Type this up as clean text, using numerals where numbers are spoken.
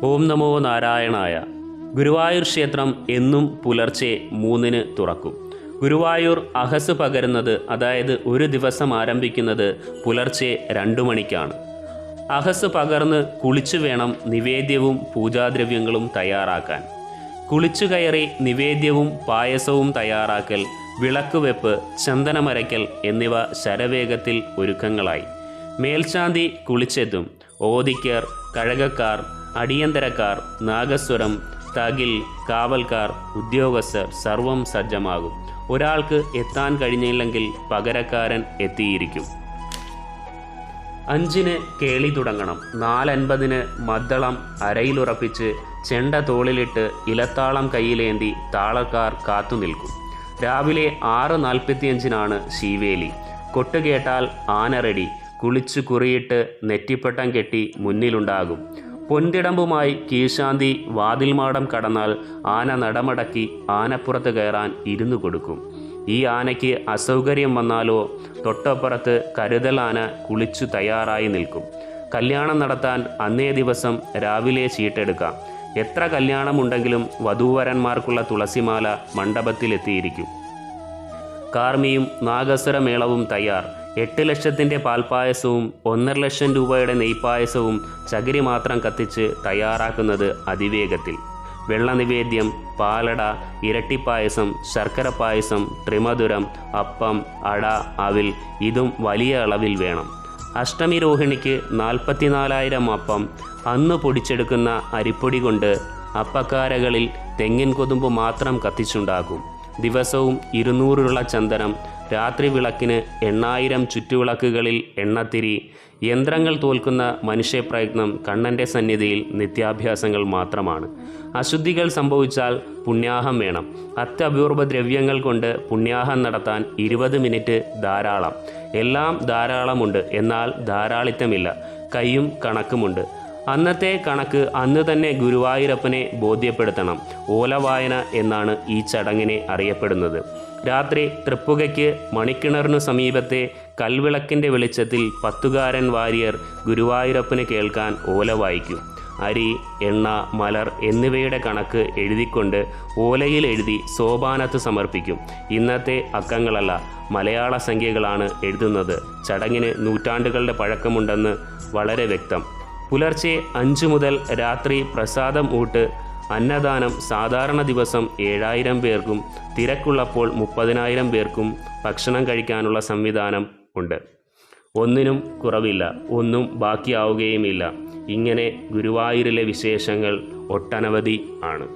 ഓം നമോ നാരായണായ. ഗുരുവായൂർ ക്ഷേത്രം എന്നും പുലർച്ചെ 3-ന് തുറക്കും. ഗുരുവായൂർ അഹസ് പകരുന്നത്, അതായത് ഒരു ദിവസം ആരംഭിക്കുന്നത് പുലർച്ചെ 2 മണിക്കാണ്. അഹസ് പകർന്ന് കുളിച്ചു വേണം നിവേദ്യവും പൂജാദ്രവ്യങ്ങളും തയ്യാറാക്കാൻ. കുളിച്ചു കയറി നിവേദ്യവും പായസവും തയ്യാറാക്കൽ, വിളക്കുവെപ്പ്, ചന്ദനമരയ്ക്കൽ എന്നിവ ശരവേഗത്തിൽ ഒരുക്കങ്ങളായി. മേൽശാന്തി കുളിച്ചെത്തും. ഓദിക്കർ, കഴകക്കാർ, അടിയന്തരക്കാർ, നാഗസ്വരം, തകിൽ, കാവൽക്കാർ, ഉദ്യോഗസ്ഥർ സർവം സജ്ജമാകും. ഒരാൾക്ക് എത്താൻ കഴിഞ്ഞില്ലെങ്കിൽ പകരക്കാരൻ എത്തിയിരിക്കും. 5-ന് കേളി തുടങ്ങണം. 4:50-ന് മദ്ദളം അരയിലുറപ്പിച്ച് ചെണ്ട തോളിലിട്ട് ഇലത്താളം കയ്യിലേന്തി താളക്കാർ കാത്തുനിൽക്കും. രാവിലെ 6:45-നാണ് ശീവേലി. കൊട്ടുകേട്ടാൽ ആന റെഡി. കുളിച്ചു കുറിയിട്ട് നെറ്റിപ്പട്ടം കെട്ടി മുന്നിലുണ്ടാകും. പൊൻതിടമ്പുമായി കീഴ്ശാന്തി വാതിൽമാടം കടന്നാൽ ആന നടമടക്കി ആനപ്പുറത്ത് കയറാൻ ഇരുന്നു കൊടുക്കും. ഈ ആനയ്ക്ക് അസൗകര്യം വന്നാലോ തൊട്ടപ്പുറത്ത് കരുതൽ ആന കുളിച്ചു തയ്യാറായി നിൽക്കും. കല്യാണം നടത്താൻ അന്നേ ദിവസം രാവിലെ ചീട്ടെടുക്കാം. എത്ര കല്യാണമുണ്ടെങ്കിലും വധൂവരന്മാർക്കുള്ള തുളസിമാല മണ്ഡപത്തിലെത്തിയിരിക്കും. കാർമിയും നാഗസ്വരമേളവും തയ്യാർ. 8 ലക്ഷത്തിൻ്റെ പാൽപ്പായസവും 1.5 ലക്ഷം രൂപയുടെ നെയ്പായസവും ചകിരി മാത്രം കത്തിച്ച് തയ്യാറാക്കുന്നത് അതിവേഗത്തിൽ. വെള്ളനിവേദ്യം, പാലട, ഇരട്ടിപ്പായസം, ശർക്കര പായസം, ത്രിമധുരം, അപ്പം, അട, അവിൽ ഇതും വലിയ അളവിൽ വേണം. അഷ്ടമി രോഹിണിക്ക് 44,000 അപ്പം. അന്ന് പൊടിച്ചെടുക്കുന്ന അരിപ്പൊടി കൊണ്ട് അപ്പക്കാരകളിൽ തെങ്ങിൻ കൊതുമ്പ് മാത്രം കത്തിച്ചുണ്ടാക്കും. ദിവസവും 200 ഉരുള ചന്ദനം. രാത്രി വിളക്കിന് 8000 ചുറ്റുവിളക്കുകളിൽ എണ്ണത്തിരി. യന്ത്രങ്ങൾ തോൽക്കുന്ന മനുഷ്യപ്രയത്നം കണ്ണൻ്റെ സന്നിധിയിൽ നിത്യാഭ്യാസങ്ങൾ മാത്രമാണ്. അശുദ്ധികൾ സംഭവിച്ചാൽ പുണ്യാഹം വേണം. അത്യപൂർവ ദ്രവ്യങ്ങൾ കൊണ്ട് പുണ്യാഹം നടത്താൻ 20 മിനിറ്റ് ധാരാളം. എല്ലാം ധാരാളമുണ്ട്, എന്നാൽ ധാരാളിത്തമില്ല. കയ്യും കണക്കുമുണ്ട്. അന്നത്തെ കണക്ക് അന്ന് തന്നെ ഗുരുവായൂരപ്പനെ ബോധ്യപ്പെടുത്തണം. ഓലവായന എന്നാണ് ഈ ചടങ്ങിനെ അറിയപ്പെടുന്നത്. രാത്രി തൃപ്പുകയ്ക്ക് മണിക്കിണറിനു സമീപത്തെ കൽവിളക്കിൻ്റെ വെളിച്ചത്തിൽ 10കാരൻ വാര്യർ ഗുരുവായൂരപ്പന് കേൾക്കാൻ ഓല വായിക്കും. അരി, എണ്ണ, മലർ എന്നിവയുടെ കണക്ക് എഴുതിക്കൊണ്ട് ഓലയിൽ എഴുതി സോപാനത്ത് സമർപ്പിക്കും. ഇന്നത്തെ അക്കങ്ങളല്ല, മലയാള സംഖ്യകളാണ് എഴുതുന്നത്. ചടങ്ങിന് നൂറ്റാണ്ടുകളുടെ പഴക്കമുണ്ടെന്ന് വളരെ വ്യക്തം. പുലർച്ചെ 5 മുതൽ രാത്രി പ്രസാദം ഊട്ട്, അന്നദാനം. സാധാരണ ദിവസം 7000 പേർക്കും തിരക്കുള്ളപ്പോൾ 30,000 പേർക്കും ഭക്ഷണം കഴിക്കാനുള്ള സംവിധാനം ഉണ്ട്. ഒന്നിനും കുറവില്ല, ഒന്നും ബാക്കിയാവുകയുമില്ല. ഇങ്ങനെ ഗുരുവായൂരിലെ വിശേഷങ്ങൾ ഒട്ടനവധി ആണ്.